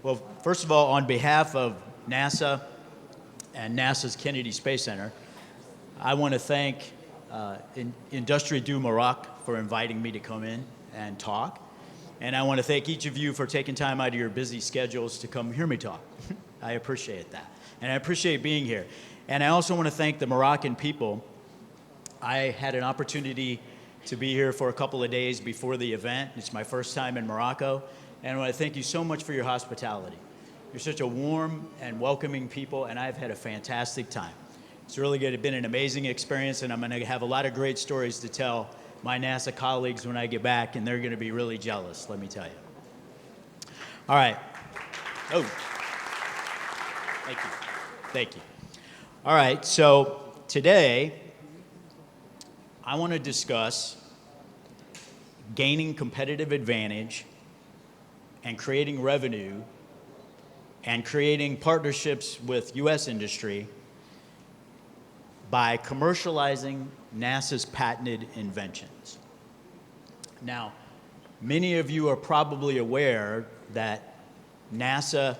Well, first of all, on behalf of NASA and NASA's Kennedy Space Center, I want to thank Industrie du Maroc for inviting me to come in and talk. And I want to thank each of you for taking time out of your busy schedules to come hear me talk. I appreciate that. And I appreciate being here. And I also want to thank the Moroccan people. I had an opportunity to be here for a couple of days before the event. It's my first time in Morocco. And I want to thank you so much for your hospitality. You're such a warm and welcoming people, and I've had a fantastic time. It's really been an amazing experience, and I'm going to have a lot of great stories to tell my NASA colleagues when I get back, and they're going to be really jealous, let me tell you. All right. Oh, thank you. Thank you. All right, so today I want to discuss gaining competitive advantage and creating revenue and creating partnerships with U.S. industry by commercializing NASA's patented inventions. Now, many of you are probably aware that NASA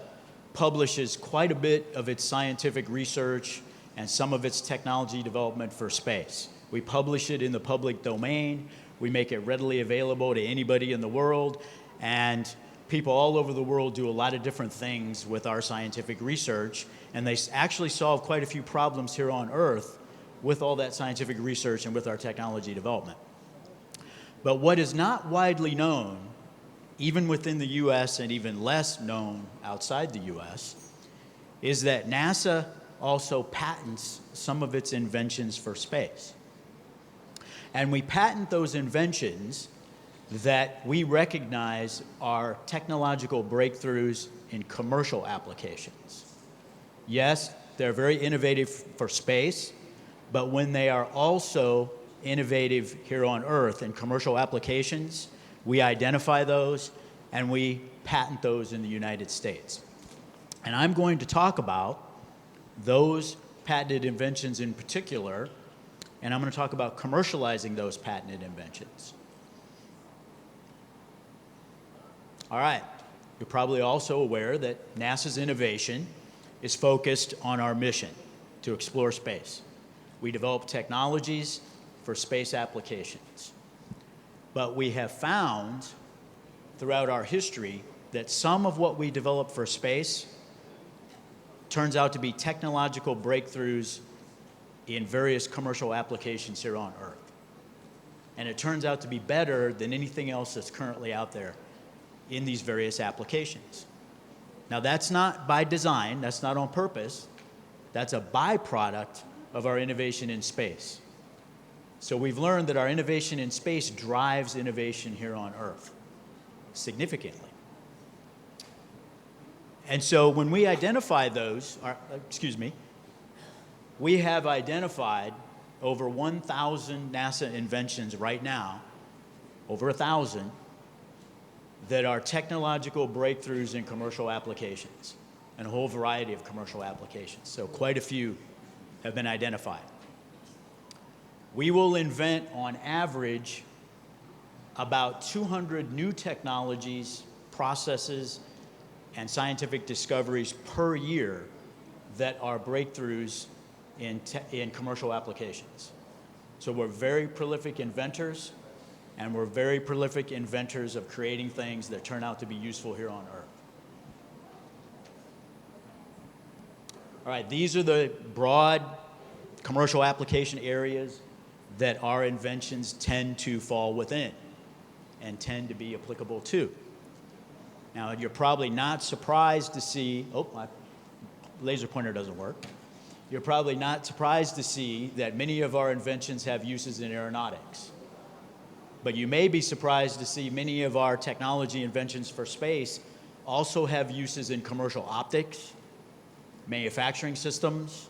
publishes quite a bit of its scientific research and some of its technology development for space. We publish it in the public domain. We make it readily available to anybody in the world, and people all over the world do a lot of different things with our scientific research, and they actually solve quite a few problems here on Earth with all that scientific research and with our technology development. But what is not widely known, even within the US and even less known outside the US, is that NASA also patents some of its inventions for space. And we patent those inventions that we recognize are technological breakthroughs in commercial applications. Yes, they're very innovative for space, but when they are also innovative here on Earth in commercial applications, we identify those and we patent those in the United States. And I'm going to talk about those patented inventions in particular, and I'm going to talk about commercializing those patented inventions. All right, you're probably also aware that NASA's innovation is focused on our mission to explore space. We develop technologies for space applications. But we have found throughout our history that some of what we develop for space turns out to be technological breakthroughs in various commercial applications here on Earth. And it turns out to be better than anything else that's currently out there in these various applications. Now, that's not by design, that's not on purpose, that's a byproduct of our innovation in space. So we've learned that our innovation in space drives innovation here on Earth significantly. And so when we identify those, we have identified over 1,000 NASA inventions right now, over 1,000, that are technological breakthroughs in commercial applications, and a whole variety of commercial applications. So quite a few have been identified. We will invent, on average, about 200 new technologies, processes, and scientific discoveries per year that are breakthroughs in commercial applications. So we're very prolific inventors, and we're very prolific inventors of creating things that turn out to be useful here on Earth. All right, these are the broad commercial application areas that our inventions tend to fall within and tend to be applicable to. Now, you're probably not surprised to see, oh, my laser pointer doesn't work. You're probably not surprised to see that many of our inventions have uses in aeronautics. But you may be surprised to see many of our technology inventions for space also have uses in commercial optics, manufacturing systems,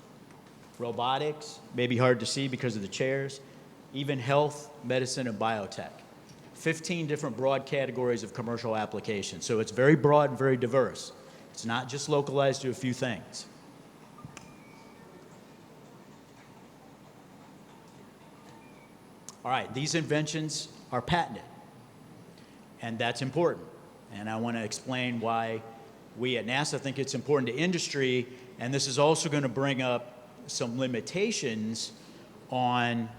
robotics, maybe hard to see because of the chairs, even health, medicine, and biotech. 15 different broad categories of commercial applications. So it's very broad and very diverse. It's not just localized to a few things. All right, these inventions are patented, and that's important. And I want to explain why we at NASA think it's important to industry, and this is also going to bring up some limitations on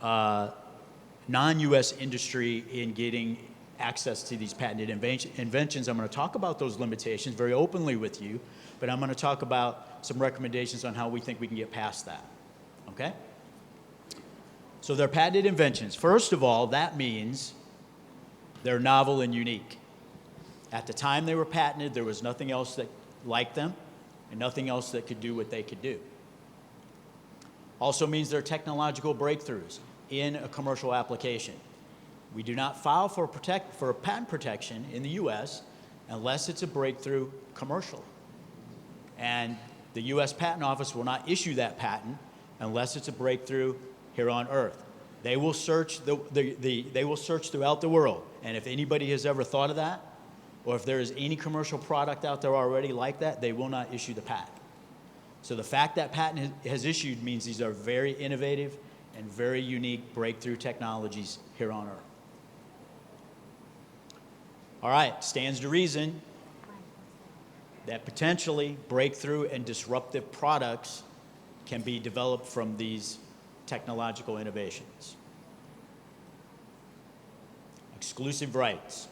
non-US industry in getting access to these patented inventions. I'm going to talk about those limitations very openly with you, but I'm going to talk about some recommendations on how we think we can get past that, okay? So they're patented inventions. First of all, that means they're novel and unique. At the time they were patented, there was nothing else that like them and nothing else that could do what they could do. Also means they're technological breakthroughs in a commercial application. We do not file for patent protection in the US unless it's a breakthrough commercially. And the US Patent Office will not issue that patent unless it's a breakthrough here on Earth. They will search they will search throughout the world, and if anybody has ever thought of that, or if there is any commercial product out there already like that, they will not issue the patent. So the fact that patent has issued means these are very innovative and very unique breakthrough technologies here on Earth. All right, stands to reason that potentially breakthrough and disruptive products can be developed from these technological innovations. Exclusive rights.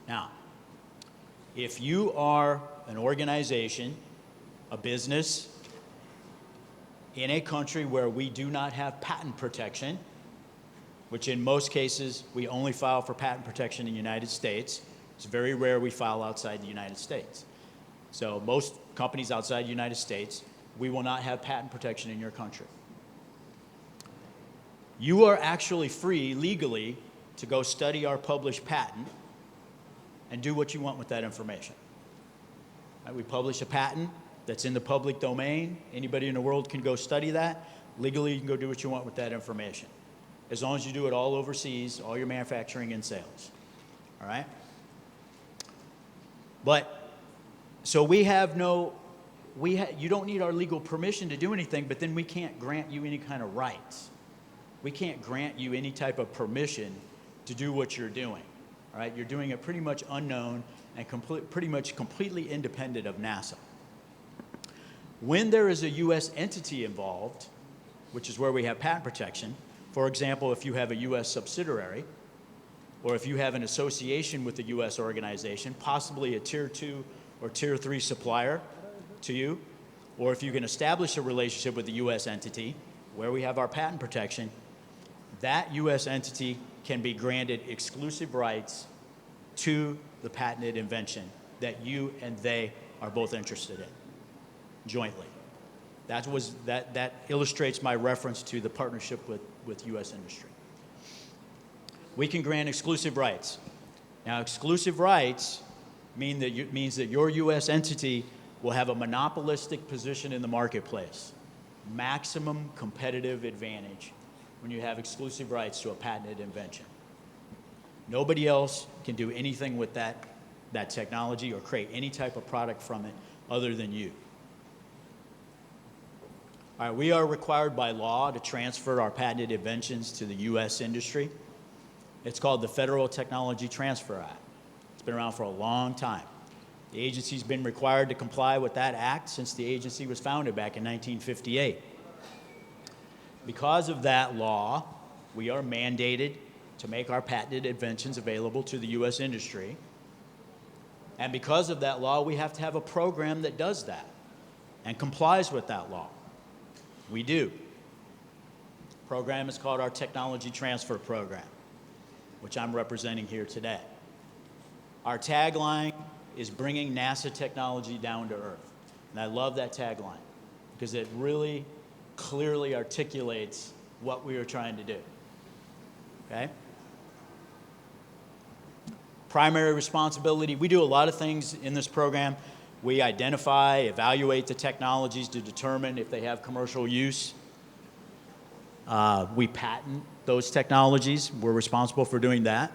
Now, if you are an organization, a business, in a country where we do not have patent protection, which in most cases we only file for patent protection in the United States. It's very rare we file outside the United States. So most companies outside the United States, we will not have patent protection in your country. You are actually free legally to go study our published patent and do what you want with that information. Right, we publish a patent that's in the public domain. Anybody in the world can go study that. Legally, you can go do what you want with that information, as long as you do it all overseas, all your manufacturing and sales. All right? But, so we have no, you don't need our legal permission to do anything, but then we can't grant you any kind of rights. We can't grant you any type of permission to do what you're doing. All right? You're doing it pretty much unknown and pretty much completely independent of NASA. When there is a U.S. entity involved, which is where we have patent protection, for example, if you have a U.S. subsidiary, or if you have an association with a U.S. organization, possibly a Tier 2 or Tier 3 supplier to you, or if you can establish a relationship with a U.S. entity where we have our patent protection, that U.S. entity can be granted exclusive rights to the patented invention that you and they are both interested in jointly. That illustrates my reference to the partnership with U.S. industry. We can grant exclusive rights. Now, exclusive rights means that your U.S. entity will have a monopolistic position in the marketplace, maximum competitive advantage when you have exclusive rights to a patented invention. Nobody else can do anything with that technology or create any type of product from it other than you. All right, we are required by law to transfer our patented inventions to the U.S. industry. It's called the Federal Technology Transfer Act. It's been around for a long time. The agency's been required to comply with that act since the agency was founded back in 1958. Because of that law, we are mandated to make our patented inventions available to the U.S. industry. And because of that law, we have to have a program that does that and complies with that law. We do. The program is called our Technology Transfer Program, which I'm representing here today. Our tagline is bringing NASA technology down to Earth. And I love that tagline because it really clearly articulates what we are trying to do. Okay? Primary responsibility, we do a lot of things in this program. We identify, evaluate the technologies to determine if they have commercial use. We patent those technologies. We're responsible for doing that.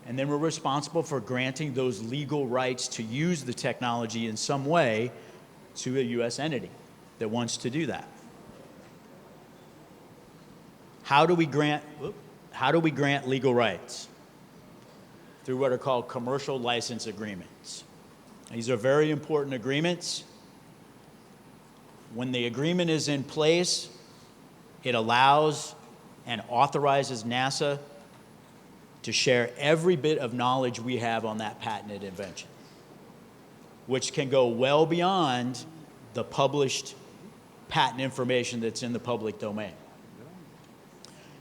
And then we're responsible for granting those legal rights to use the technology in some way to a U.S. entity that wants to do that. How do we grant legal rights? Through what are called commercial license agreements. These are very important agreements. When the agreement is in place, it allows and authorizes NASA to share every bit of knowledge we have on that patented invention, which can go well beyond the published patent information that's in the public domain.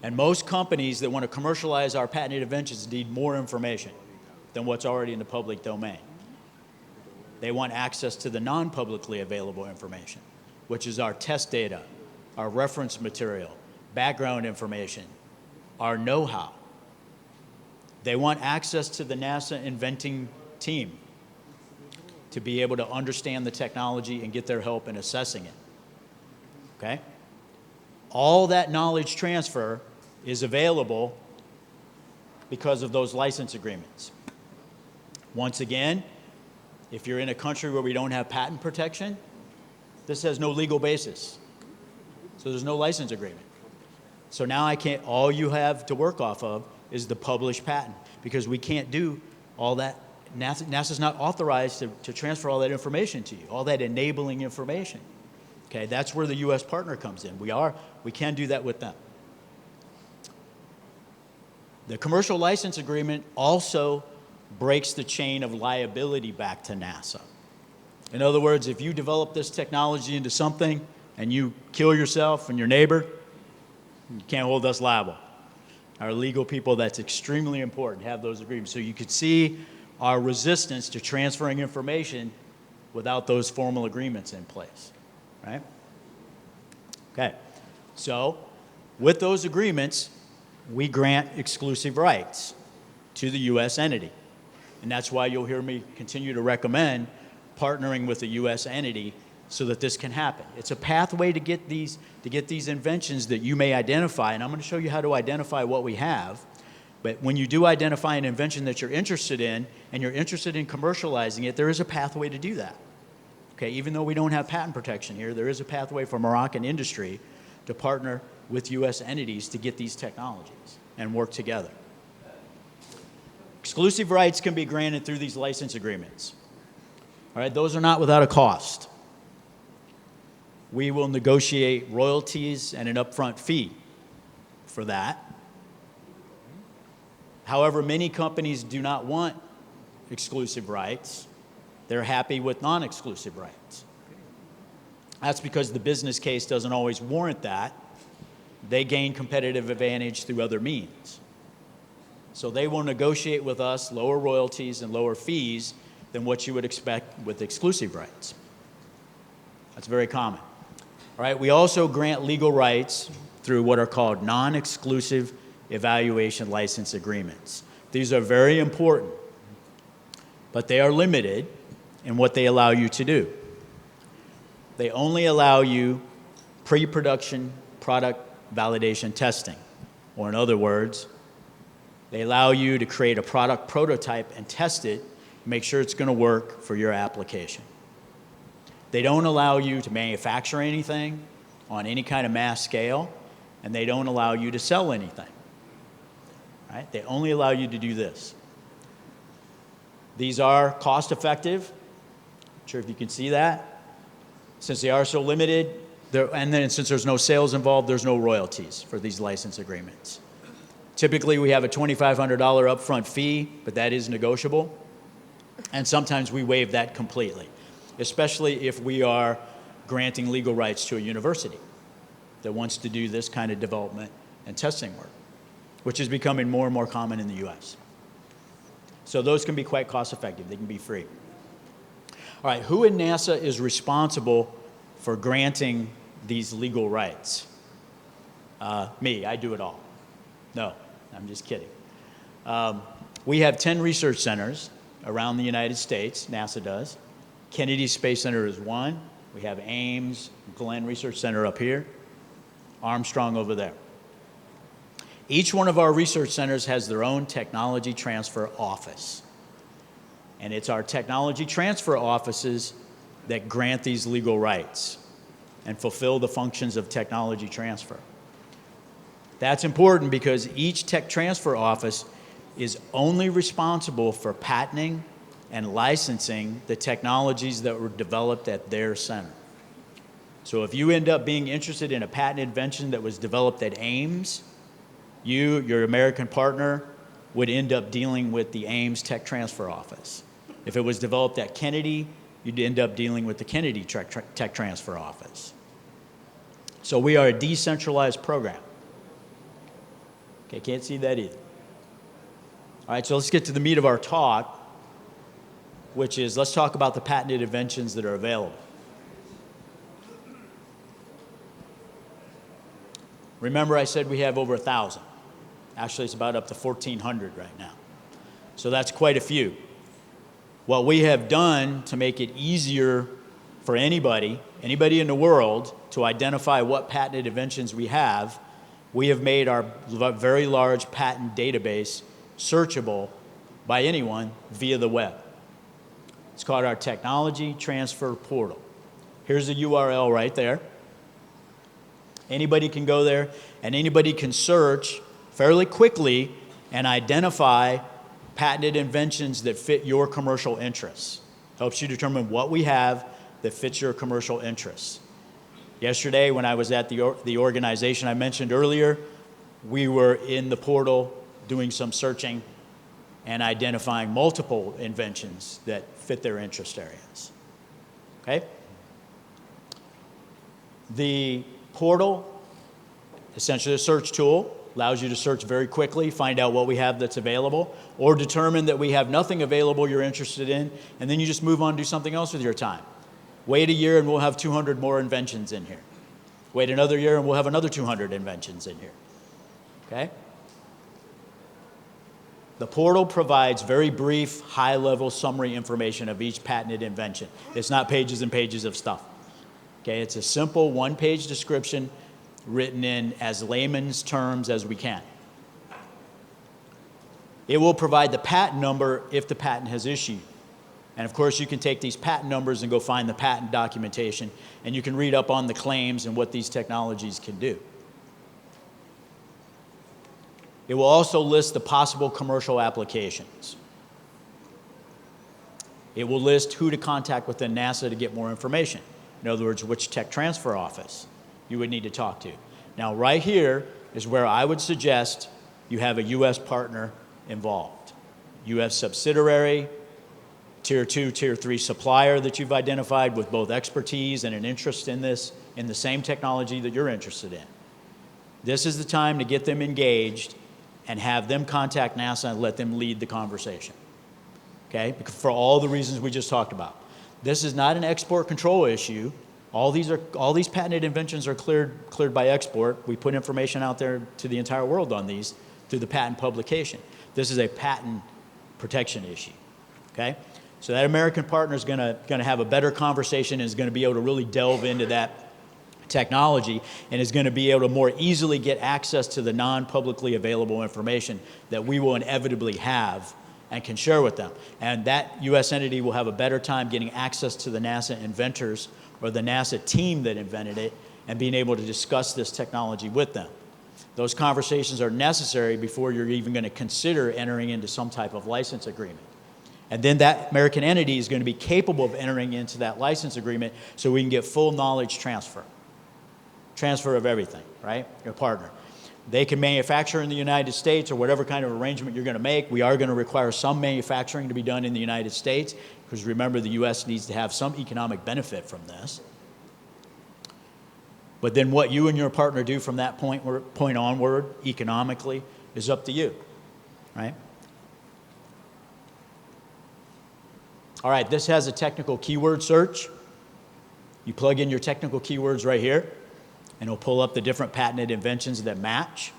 And most companies that want to commercialize our patented inventions need more information than what's already in the public domain. They want access to the non-publicly available information, which is our test data, our reference material, background information, our know-how. They want access to the NASA inventing team to be able to understand the technology and get their help in assessing it. Okay? All that knowledge transfer is available because of those license agreements. Once again, if you're in a country where we don't have patent protection, this has no legal basis. So there's no license agreement. So now all you have to work off of is the published patent, because we can't do all that. NASA's not authorized to transfer all that information to you, all that enabling information. Okay, that's where the U.S. partner comes in. We can do that with them. The commercial license agreement also breaks the chain of liability back to NASA. In other words, if you develop this technology into something and you kill yourself and your neighbor, you can't hold us liable. Our legal people, that's extremely important, have those agreements. So you could see our resistance to transferring information without those formal agreements in place, right? Okay, so with those agreements, we grant exclusive rights to the U.S. entity. And that's why you'll hear me continue to recommend partnering with a U.S. entity so that this can happen. It's a pathway to get these inventions that you may identify, and I'm going to show you how to identify what we have. But when you do identify an invention that you're interested in, and you're interested in commercializing it, there is a pathway to do that. Okay, even though we don't have patent protection here, there is a pathway for Moroccan industry to partner with U.S. entities to get these technologies and work together. Exclusive rights can be granted through these license agreements. All right, those are not without a cost. We will negotiate royalties and an upfront fee for that. However, many companies do not want exclusive rights. They're happy with non-exclusive rights. That's because the business case doesn't always warrant that. They gain competitive advantage through other means. So they will negotiate with us lower royalties and lower fees than what you would expect with exclusive rights. That's very common. All right, we also grant legal rights through what are called non-exclusive evaluation license agreements. These are very important, but they are limited in what they allow you to do. They only allow you pre-production product validation testing, or in other words, they allow you to create a product prototype and test it, make sure it's going to work for your application. They don't allow you to manufacture anything on any kind of mass scale, and they don't allow you to sell anything. Right? They only allow you to do this. These are cost-effective. Not sure if you can see that. Since they are so limited, and then since there's no sales involved, there's no royalties for these license agreements. Typically, we have a $2,500 upfront fee, but that is negotiable. And sometimes we waive that completely, especially if we are granting legal rights to a university that wants to do this kind of development and testing work, which is becoming more and more common in the U.S. So those can be quite cost-effective. They can be free. All right, who in NASA is responsible for granting these legal rights? Me, I do it all. No, I'm just kidding. We have 10 research centers around the United States, NASA does. Kennedy Space Center is one. We have Ames, Glenn Research Center up here, Armstrong over there. Each one of our research centers has their own technology transfer office. And it's our technology transfer offices that grant these legal rights and fulfill the functions of technology transfer. That's important because each tech transfer office is only responsible for patenting and licensing the technologies that were developed at their center. So if you end up being interested in a patent invention that was developed at Ames, you, your American partner, would end up dealing with the Ames Tech Transfer Office. If it was developed at Kennedy, you'd end up dealing with the Kennedy Tech Transfer Office. So we are a decentralized program. Okay, can't see that either. All right, so let's get to the meat of our talk, which is let's talk about the patented inventions that are available. Remember I said we have over 1,000. Actually, it's about up to 1,400 right now. So that's quite a few. What we have done to make it easier for anybody in the world to identify what patented inventions we have made our very large patent database searchable by anyone via the web. It's called our Technology Transfer Portal. Here's the URL right there. Anybody can go there, and anybody can search fairly quickly and identify patented inventions that fit your commercial interests. Helps you determine what we have that fits your commercial interests. Yesterday, when I was at the organization I mentioned earlier, we were in the portal doing some searching and identifying multiple inventions that fit their interest areas. Okay? The portal, essentially a search tool, allows you to search very quickly, find out what we have that's available, or determine that we have nothing available you're interested in, and then you just move on and do something else with your time. Wait a year and we'll have 200 more inventions in here. Wait another year and we'll have another 200 inventions in here. Okay? The portal provides very brief, high-level summary information of each patented invention. It's not pages and pages of stuff. Okay? It's a simple one-page description written in as layman's terms as we can. It will provide the patent number if the patent has issued. And of course, you can take these patent numbers and go find the patent documentation, and you can read up on the claims and what these technologies can do. It will also list the possible commercial applications. It will list who to contact within NASA to get more information. In other words, which tech transfer office you would need to talk to. Now, right here is where I would suggest you have a U.S. partner involved. U.S. subsidiary, Tier 2, Tier 3 supplier that you've identified with both expertise and an interest in this, in the same technology that you're interested in. This is the time to get them engaged and have them contact NASA and let them lead the conversation. Okay? For all the reasons we just talked about. This is not an export control issue. All these patented inventions are cleared by export. We put information out there to the entire world on these through the patent publication. This is a patent protection issue. Okay? So that American partner is going to have a better conversation and is going to be able to really delve into that technology and is going to be able to more easily get access to the non-publicly available information that we will inevitably have and can share with them. And that U.S. entity will have a better time getting access to the NASA inventors or the NASA team that invented it and being able to discuss this technology with them. Those conversations are necessary before you're even going to consider entering into some type of license agreement. And then that American entity is going to be capable of entering into that license agreement so we can get full knowledge transfer. Transfer of everything, right? Your partner. They can manufacture in the United States or whatever kind of arrangement you're going to make. We are going to require some manufacturing to be done in the United States because remember the U.S. needs to have some economic benefit from this. But then what you and your partner do from that point onward economically is up to you, right? All right, this has a technical keyword search. You plug in your technical keywords right here, and it'll pull up the different patented inventions that match.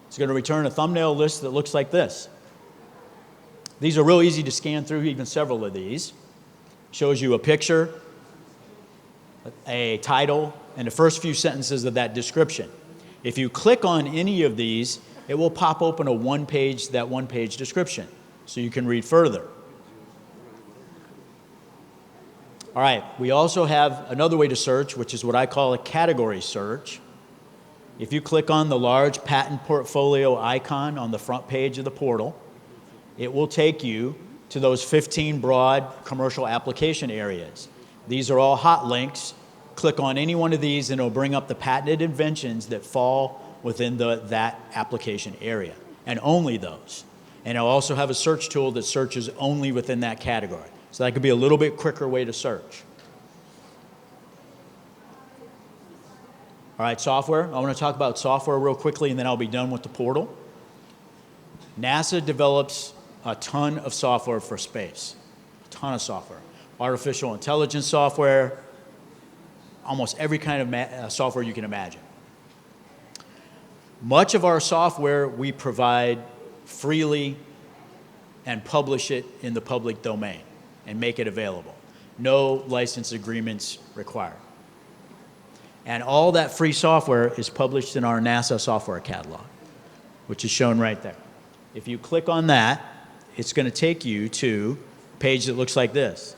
It's going to return a thumbnail list that looks like this. These are real easy to scan through, even several of these. Shows you a picture, a title, and the first few sentences of that description. If you click on any of these, it will pop open a one-page description, so you can read further. All right, we also have another way to search, which is what I call a category search. If you click on the large patent portfolio icon on the front page of the portal, it will take you to those 15 broad commercial application areas. These are all hot links. Click on any one of these and it'll bring up the patented inventions that fall within that application area, and only those. And it'll also have a search tool that searches only within that category. So that could be a little bit quicker way to search. All right, software. I want to talk about software real quickly and then I'll be done with the portal. NASA develops a ton of software for space, a ton of software. Artificial intelligence software, almost every kind of software you can imagine. Much of our software we provide freely and publish it in the public domain and make it available. No license agreements required. And all that free software is published in our NASA software catalog, which is shown right there. If you click on that, it's going to take you to a page that looks like this.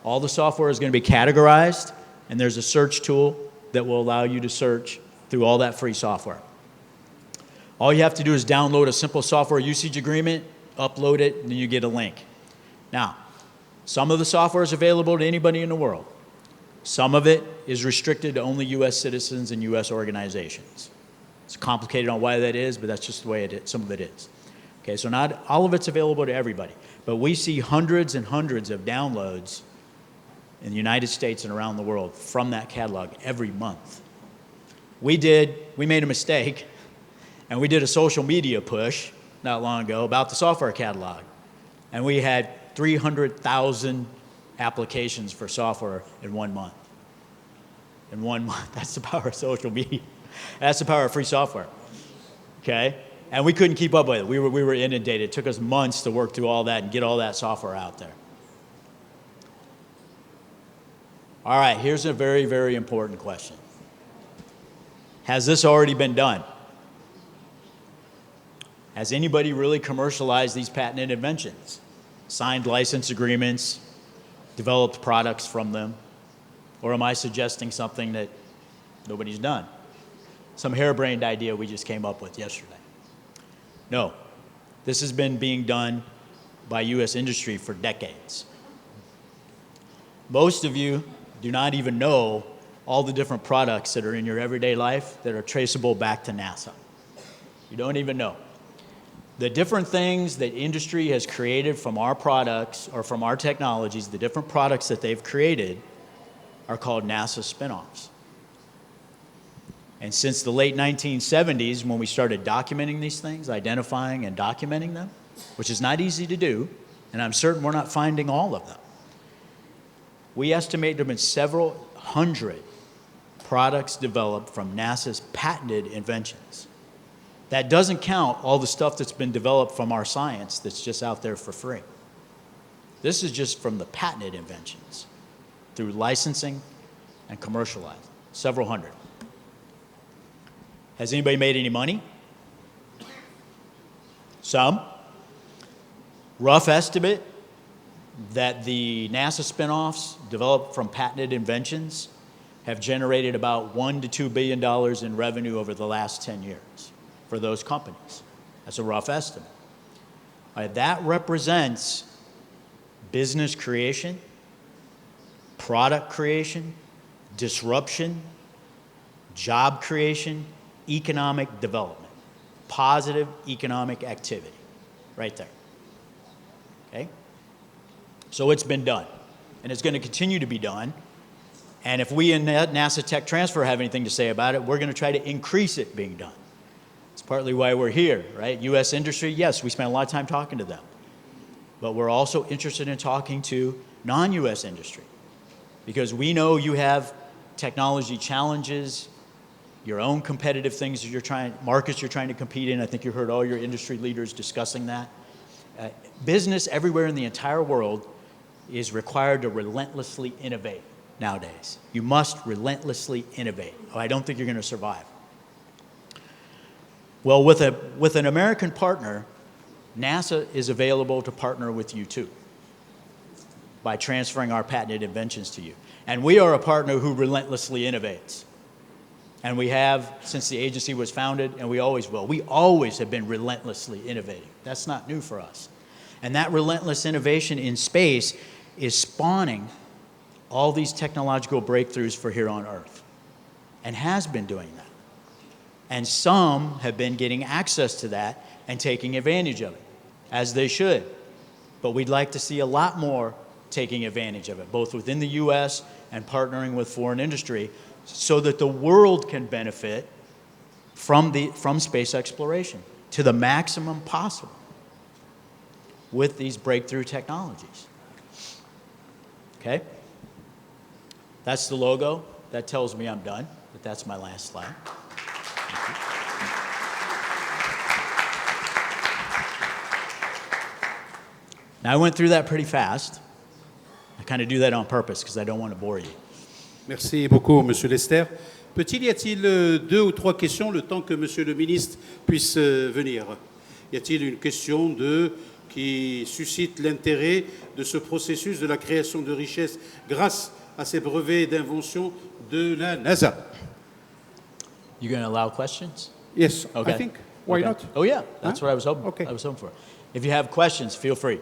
All the software is going to be categorized, and there's a search tool that will allow you to search through all that free software. All you have to do is download a simple software usage agreement, upload it, and then you get a link. Now, some of the software is available to anybody in the world. Some of it is restricted to only U.S. citizens and U.S. organizations. It's complicated on why that is, but that's just the way it is. Some of it is. Okay, so not all of it's available to everybody, but we see hundreds and hundreds of downloads in the United States and around the world from that catalog every month. We made a mistake, and we did a social media push not long ago about the software catalog, and we had 300,000 applications for software in 1 month. In 1 month, that's the power of social media. That's the power of free software, okay? And we couldn't keep up with it. We were inundated. It took us months to work through all that and get all that software out there. All right, here's a very, very important question. Has this already been done? Has anybody really commercialized these patented inventions? Signed license agreements, developed products from them? Or am I suggesting something that nobody's done? Some harebrained idea we just came up with yesterday. No, this has been being done by U.S. industry for decades. Most of you do not even know all the different products that are in your everyday life that are traceable back to NASA. You don't even know. The different things that industry has created from our products or from our technologies, the different products that they've created are called NASA spin-offs. And since the late 1970s, when we started documenting these things, identifying and documenting them, which is not easy to do, and I'm certain we're not finding all of them, we estimate there have been several hundred products developed from NASA's patented inventions. That doesn't count all the stuff that's been developed from our science that's just out there for free. This is just from the patented inventions through licensing and commercializing, several hundred. Has anybody made any money? Some. Rough estimate that the NASA spin-offs developed from patented inventions have generated about $1 to $2 billion in revenue over the last 10 years for those companies. That's a rough estimate. That represents business creation, product creation, disruption, job creation, economic development, positive economic activity, right there, okay? So it's been done, and it's going to continue to be done, and if we in NASA Tech Transfer have anything to say about it, we're going to try to increase it being done. It's partly why we're here, right? U.S. industry, yes, we spend a lot of time talking to them, but we're also interested in talking to non-U.S. industry, because we know you have technology challenges, your own competitive things markets you're trying to compete in. I think you heard all your industry leaders discussing that. Business everywhere in the entire world is required to relentlessly innovate nowadays. You must relentlessly innovate, or I don't think you're going to survive. Well, with an American partner, NASA is available to partner with you too by transferring our patented inventions to you. And we are a partner who relentlessly innovates. And we have since the agency was founded, and we always will. We always have been relentlessly innovating. That's not new for us. And that relentless innovation in space is spawning all these technological breakthroughs for here on Earth, and has been doing that. And some have been getting access to that and taking advantage of it, as they should. But we'd like to see a lot more taking advantage of it, both within the US and partnering with foreign industry, so that the world can benefit from space exploration to the maximum possible with these breakthrough technologies. Okay? That's the logo. That tells me I'm done, but that's my last slide. Now, I went through that pretty fast. I kind of do that on purpose because I don't want to bore you. Merci beaucoup, Monsieur Lester. Y a-t-il deux ou trois questions le temps que Monsieur le ministre puisse venir? Y a-t-il une question qui suscite l'intérêt de ce processus de la création de richesses grâce à ces brevets d'invention de la NASA? You going to allow questions? Yes, Okay. I think. Why Okay. not? Oh yeah, that's what I was hoping. Okay. I was hoping for. If you have questions, feel free.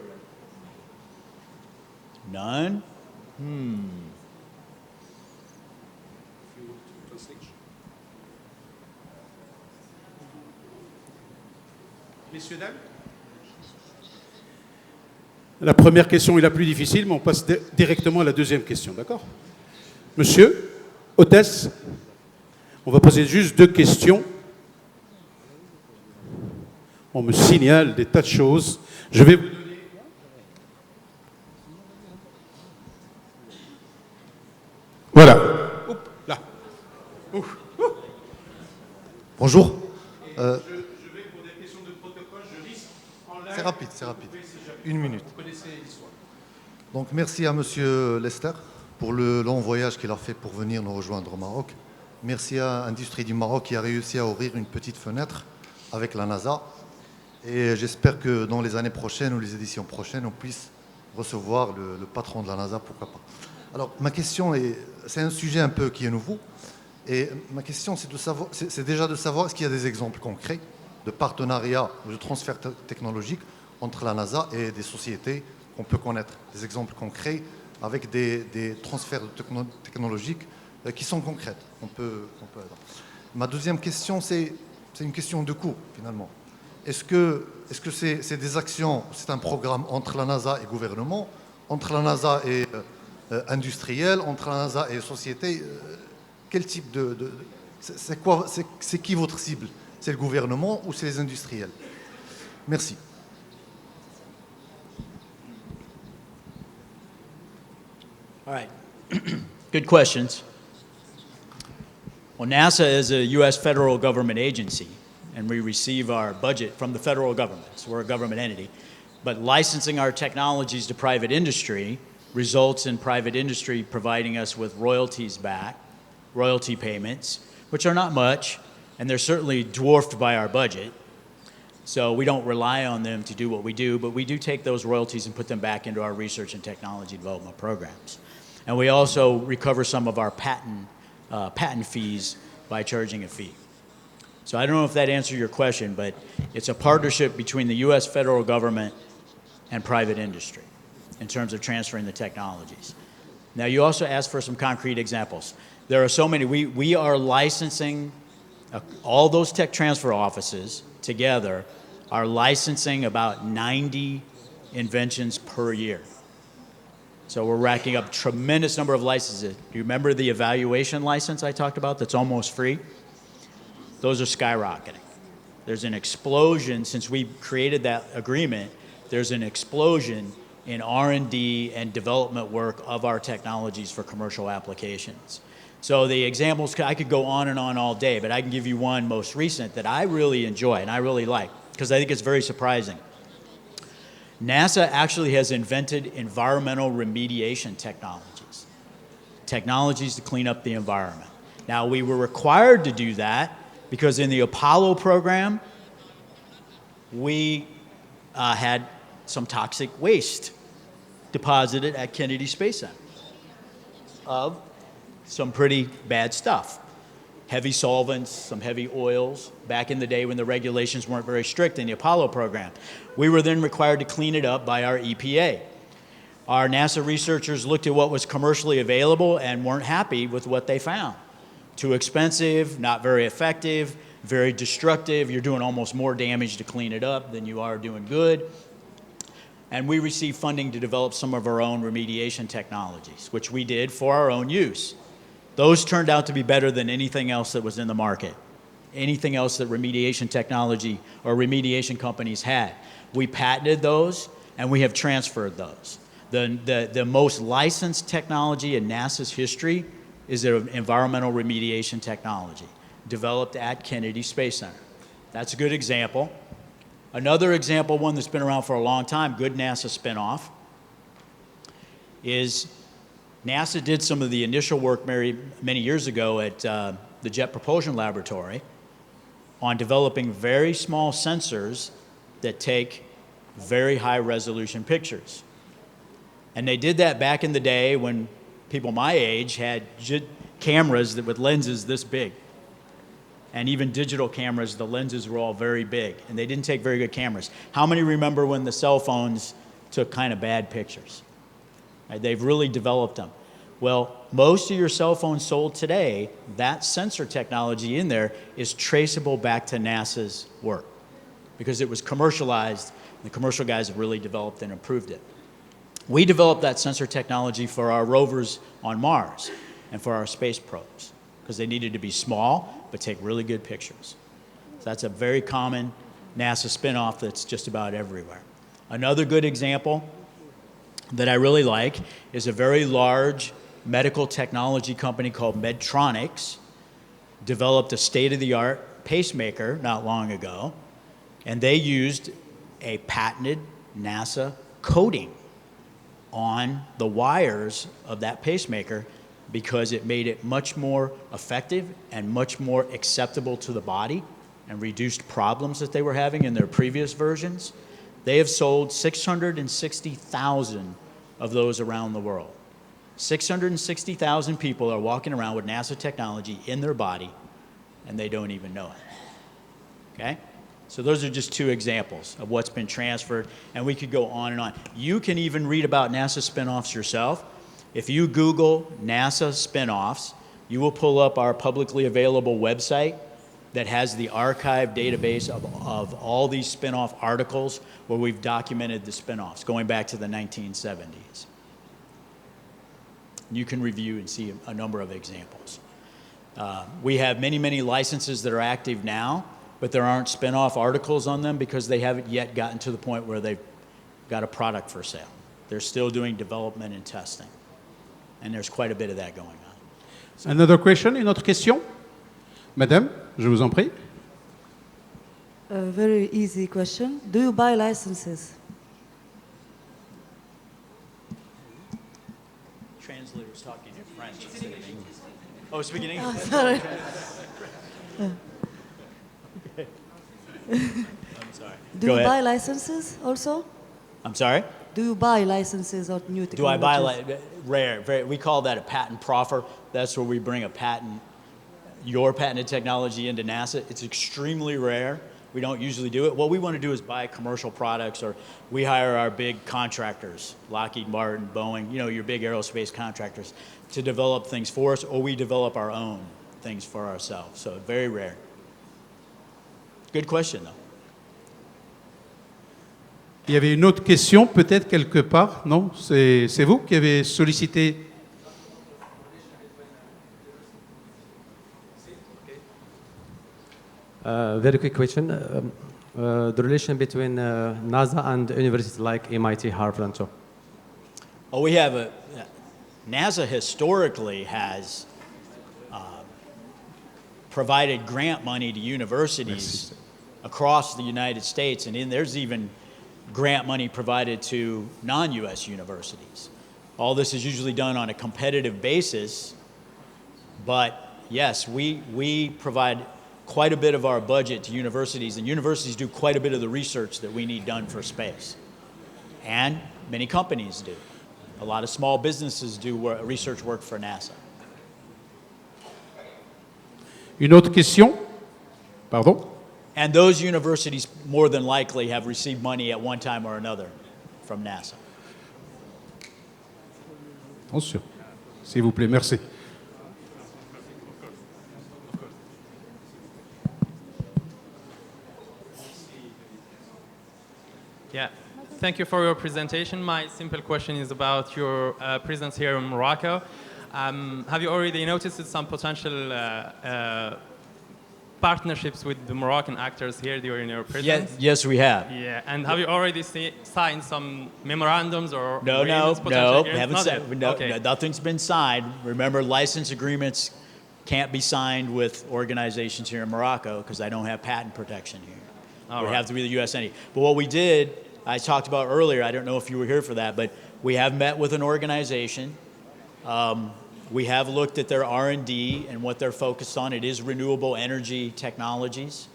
None? Messieurs, dames. La première question est la plus difficile, mais on passe directement à la deuxième question, d'accord? Monsieur, hôtesse, on va poser juste deux questions. On me signale des tas de choses. Je vais vous donner... Voilà. Oups, là. Ouf. Bonjour. Je vais pour des questions de protocole, je risque en live. C'est rapide, c'est rapide. Une minute. Vous connaissez l'histoire. Donc merci à Monsieur Lester pour le long voyage qu'il a fait pour venir nous rejoindre au Maroc. Merci à Industrie du Maroc qui a réussi à ouvrir une petite fenêtre avec la NASA. Et j'espère que dans les années prochaines ou les éditions prochaines, on puisse recevoir le patron de la NASA, pourquoi pas. Alors ma question c'est un sujet un peu qui est nouveau. Et ma question c'est déjà de savoir est-ce qu'il y a des exemples concrets de partenariat ou de transfert technologique entre la NASA et des sociétés qu'on peut connaître, des exemples concrets avec des transferts technologiques qui sont concrètes. On peut avoir. Ma deuxième question, c'est une question de coût, finalement. Est-ce que c'est des actions, c'est un programme entre la NASA et gouvernement, entre la NASA et industriel, entre la NASA et société? Quel type c'est qui votre cible? C'est le gouvernement ou c'est les industriels? Merci. All right. Good questions. Well, NASA is a U.S. federal government agency, and we receive our budget from the federal government. So we're a government entity. But licensing our technologies to private industry results in private industry providing us with royalties back, royalty payments, which are not much, and they're certainly dwarfed by our budget. So we don't rely on them to do what we do, but we do take those royalties and put them back into our research and technology development programs. And we also recover some of our patent fees by charging a fee. So I don't know if that answers your question, but it's a partnership between the U.S. federal government and private industry in terms of transferring the technologies. Now, you also asked for some concrete examples. There are so many. We are licensing, all those tech transfer offices together are licensing about 90 inventions per year. So we're racking up a tremendous number of licenses. Do you remember the evaluation license I talked about that's almost free? Those are skyrocketing. There's an explosion since we created that agreement. There's an explosion in R&D and development work of our technologies for commercial applications. So the examples, I could go on and on all day, but I can give you one most recent that I really enjoy and I really like because I think it's very surprising. NASA actually has invented environmental remediation technologies to clean up the environment. Now, we were required to do that because in the Apollo program, we had some toxic waste deposited at Kennedy Space Center of some pretty bad stuff. heavy solvents, some heavy oils, back in the day when the regulations weren't very strict in the Apollo program. We were then required to clean it up by our EPA. Our NASA researchers looked at what was commercially available and weren't happy with what they found. Too expensive, not very effective, very destructive. You're doing almost more damage to clean it up than you are doing good. And we received funding to develop some of our own remediation technologies, which we did for our own use. Those turned out to be better than anything else that was in the market, anything else that remediation technology or remediation companies had. We patented those, and we have transferred those. The most licensed technology in NASA's history is an environmental remediation technology developed at Kennedy Space Center. That's a good example. Another example, one that's been around for a long time, good NASA spinoff, is NASA did some of the initial work many years ago at the Jet Propulsion Laboratory on developing very small sensors that take very high resolution pictures. And they did that back in the day when people my age had cameras with lenses this big. And even digital cameras, the lenses were all very big, and they didn't take very good cameras. How many remember when the cell phones took kind of bad pictures? Right? They've really developed them. Well, most of your cell phones sold today, that sensor technology in there is traceable back to NASA's work because it was commercialized. The commercial guys have really developed and improved it. We developed that sensor technology for our rovers on Mars and for our space probes because they needed to be small but take really good pictures. So that's a very common NASA spinoff that's just about everywhere. Another good example that I really like is a very large medical technology company called Medtronics developed a state-of-the-art pacemaker not long ago, and they used a patented NASA coating on the wires of that pacemaker because it made it much more effective and much more acceptable to the body and reduced problems that they were having in their previous versions. They have sold 660,000 of those around the world. 660,000 people are walking around with NASA technology in their body, and they don't even know it. Okay? So those are just two examples of what's been transferred, and we could go on and on. You can even read about NASA spinoffs yourself. If you Google NASA spinoffs, you will pull up our publicly available website that has the archive database of all these spinoff articles where we've documented the spinoffs going back to the 1970s. You can review and see a number of examples. We have many, many licenses that are active now, but there aren't spinoff articles on them because they haven't yet gotten to the point where they've got a product for sale. They're still doing development and testing. And there's quite a bit of that going on. Another question, une autre question? Madame, je vous en prie. A very easy question. Do you buy licenses? Translator's talking in French instead of English. Oh, speaking English? Oh, sorry. I'm sorry. Do Go you ahead. buy licenses also? I'm sorry? Do you buy licenses or new technologies? Do I buy rare? Very, we call that a patent proffer. That's where we bring a patent, your patented technology into NASA. It's extremely rare. We don't usually do it. What we want to do is buy commercial products, or we hire our big contractors, Lockheed Martin, Boeing, your big aerospace contractors, to develop things for us, or we develop our own things for ourselves. So very rare. Good question, though. Il y avait une autre question, peut-être quelque part, non? C'est vous qui avez sollicité? Very quick question. The relation between NASA and universities like MIT, Harvard, and so. Oh, we have NASA historically has provided grant money to universities across the United States, and there's even grant money provided to non-U.S. universities. All this is usually done on a competitive basis, but yes, we provide quite a bit of our budget to universities, and universities do quite a bit of the research that we need done for space. And many companies do. A lot of small businesses do research work for NASA. Une autre question? Pardon? And those universities more than likely have received money at one time or another from NASA. Attention. S'il vous plaît, merci. Yeah, thank you for your presentation. My simple question is about your presence here in Morocco. Have you already noticed some potential partnerships with the Moroccan actors here during your presence? Yes, we have. Yeah, and have you already signed some memorandums or No, agreements, we potential agreements? haven't Not signed. yet? No, Okay. nothing's been signed. Remember, license agreements can't be signed with organizations here in Morocco because I don't have patent protection here. All We right. have to be the U.S. entity. But what we did, I talked about earlier, I don't know if you were here for that, but we have met with an organization. We have looked at their R&D and what they're focused on. It is renewable energy technologies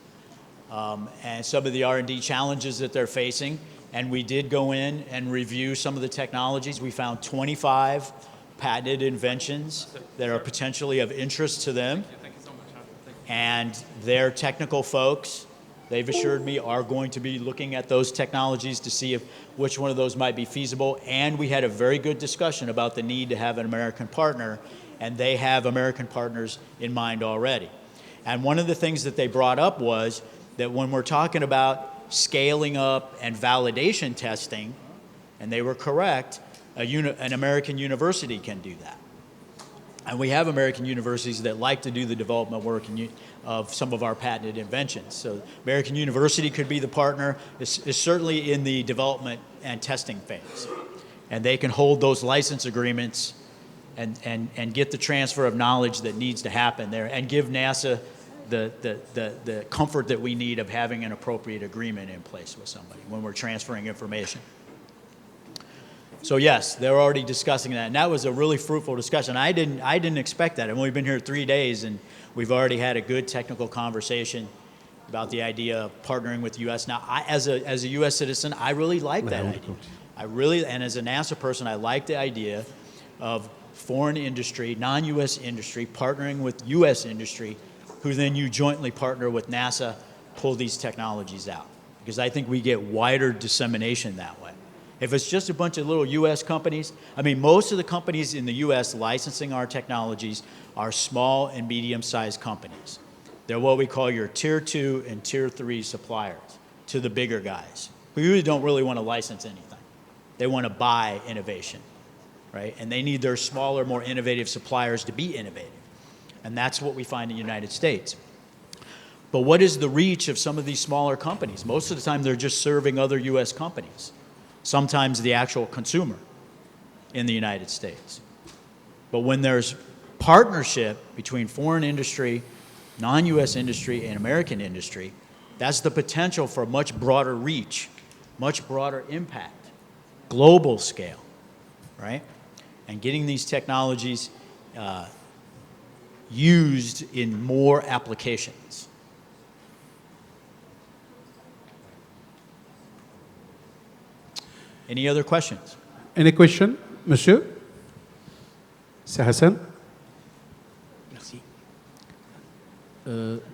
and some of the R&D challenges that they're facing. And we did go in and review some of the technologies. We found 25 patented inventions that are potentially of interest to them. Thank you so much. Thank you. And their technical folks, they've assured me, are going to be looking at those technologies to see which one of those might be feasible. And we had a very good discussion about the need to have an American partner, and they have American partners in mind already. And one of the things that they brought up was that when we're talking about scaling up and validation testing, and they were correct, an American university can do that. And we have American universities that like to do the development work of some of our patented inventions. So American University could be the partner. It's certainly in the development and testing phase. And they can hold those license agreements and get the transfer of knowledge that needs to happen there and give NASA the comfort that we need of having an appropriate agreement in place with somebody when we're transferring information. So yes, they're already discussing that, and that was a really fruitful discussion. I didn't expect that. I've only been here 3 days, and we've already had a good technical conversation about the idea of partnering with the U.S. Now, as a U.S. citizen, I really like that idea. And as a NASA person, I like the idea of foreign industry, non-U.S. industry, partnering with U.S. industry, who then you jointly partner with NASA, pull these technologies out. Because I think we get wider dissemination that way. If it's just a bunch of little U.S. companies, I mean, most of the companies in the U.S. licensing our technologies are small and medium-sized companies. They're what we call your Tier 2 and Tier 3 suppliers to the bigger guys, who usually don't really want to license anything. They want to buy innovation, right? And they need their smaller, more innovative suppliers to be innovative. And that's what we find in the United States. But what is the reach of some of these smaller companies? Most of the time, they're just serving other U.S. companies. Sometimes the actual consumer in the United States. But when there's partnership between foreign industry, non-U.S. industry, and American industry, that's the potential for much broader reach, much broader impact, global scale, right? And getting these technologies used in more applications. Any other questions? Any question, monsieur? C'est Hassan? Merci.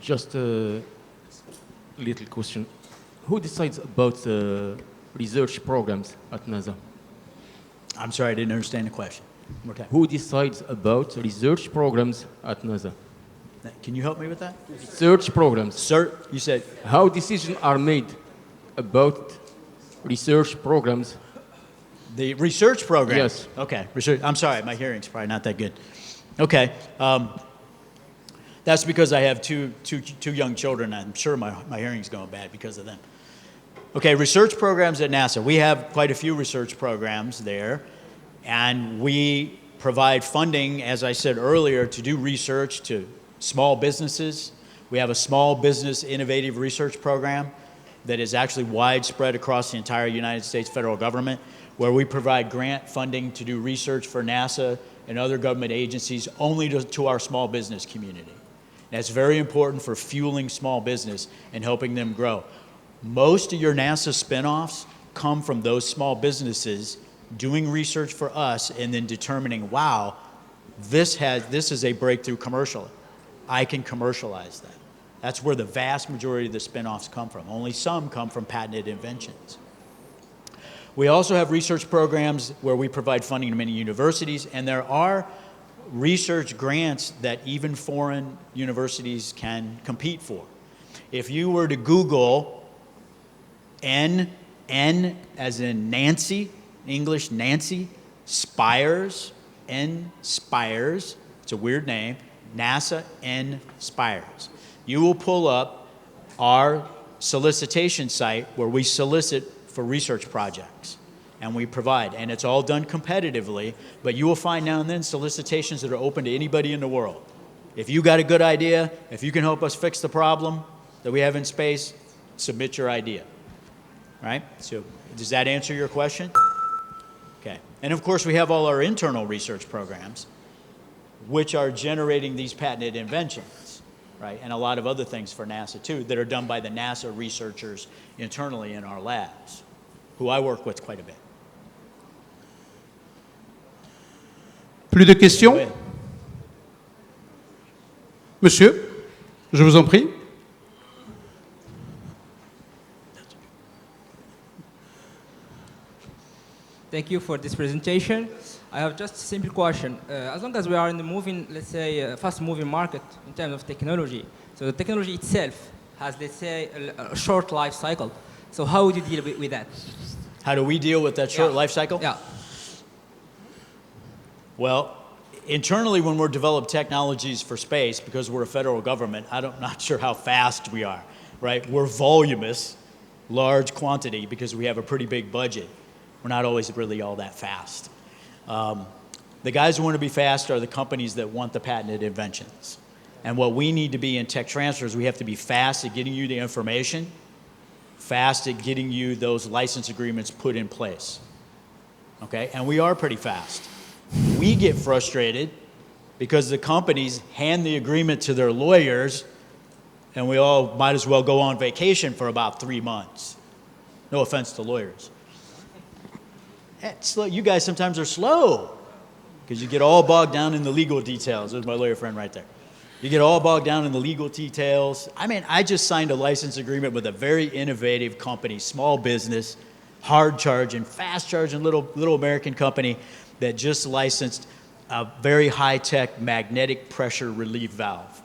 Just a little question. Who decides about research programs at NASA? I'm sorry, I didn't understand the question. One more time. Who decides about research programs at NASA? Can you help me with that? Research programs. Sir, you said, How decisions are made about research programs? the research program? Yes. Okay, research. I'm sorry, my hearing's probably not that good. Okay, that's because I have two young children. I'm sure my hearing's going bad because of them. Okay, research programs at NASA. We have quite a few research programs there, and we provide funding, as I said earlier, to do research to small businesses. We have a small business innovative research program that is actually widespread across the entire United States federal government, where we provide grant funding to do research for NASA and other government agencies only to our small business community. That's very important for fueling small business and helping them grow. Most of your NASA spinoffs come from those small businesses doing research for us and then determining, wow, this is a breakthrough commercially. I can commercialize that. That's where the vast majority of the spin-offs come from. Only some come from patented inventions. We also have research programs where we provide funding to many universities, and there are research grants that even foreign universities can compete for. If you were to Google N as in Nancy, English Nancy, Spires, N Spires, it's a weird name, NASA N Spires. You will pull up our solicitation site where we solicit for research projects, and we provide, and it's all done competitively, but you will find now and then solicitations that are open to anybody in the world. If you got a good idea, if you can help us fix the problem that we have in space, submit your idea, right? So does that answer your question? Okay, and of course we have all our internal research programs, which are generating these patented inventions, right? And a lot of other things for NASA too that are done by the NASA researchers internally in our labs, who I work with quite a bit. Plus de questions? Ouais. Monsieur, je vous en prie. Thank you for this presentation. I have just a simple question. As long as we are in the moving, let's say, fast-moving market in terms of technology, so the technology itself has, let's say, a short life cycle. So how would you deal with that? How do we deal with that short life cycle? Yeah. Well, internally when we're developing technologies for space, because we're a federal government, I'm not sure how fast we are, right? We're voluminous, large quantity, because we have a pretty big budget. We're not always really all that fast. The guys who want to be fast are the companies that want the patented inventions. And what we need to be in tech transfer is we have to be fast at getting you the information, fast at getting you those license agreements put in place. Okay? And we are pretty fast. We get frustrated because the companies hand the agreement to their lawyers and we all might as well go on vacation for about 3 months. No offense to lawyers. You guys sometimes are slow because you get all bogged down in the legal details. There's my lawyer friend right there. You get all bogged down in the legal details. I mean, I just signed a license agreement with a very innovative company, small business, hard charging, fast charging little American company that just licensed a very high-tech magnetic pressure relief valve.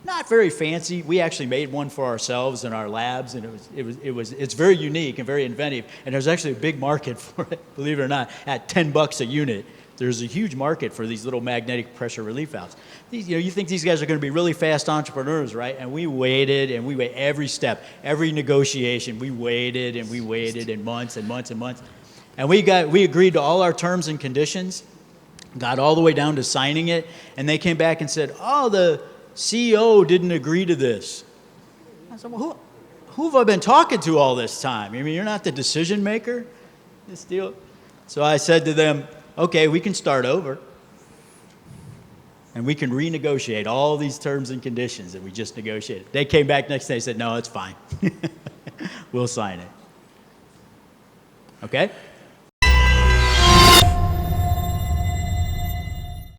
Not very fancy. We actually made one for ourselves in our labs, and it's very unique and very inventive. And there's actually a big market for it, believe it or not, at $10 a unit. There's a huge market for these little magnetic pressure relief valves. You think these guys are going to be really fast entrepreneurs, right? And we waited, and we waited every step, every negotiation. We waited, and we waited, and months and months and months. And we agreed to all our terms and conditions, got all the way down to signing it, and they came back and said, "Oh, the CEO didn't agree to this." I said, "Well, who have I been talking to all this time? I mean, you're not the decision maker, this deal." So I said to them, "Okay, we can start over, and we can renegotiate all these terms and conditions that we just negotiated." They came back next day and said, "No, it's fine. We'll sign it." Okay?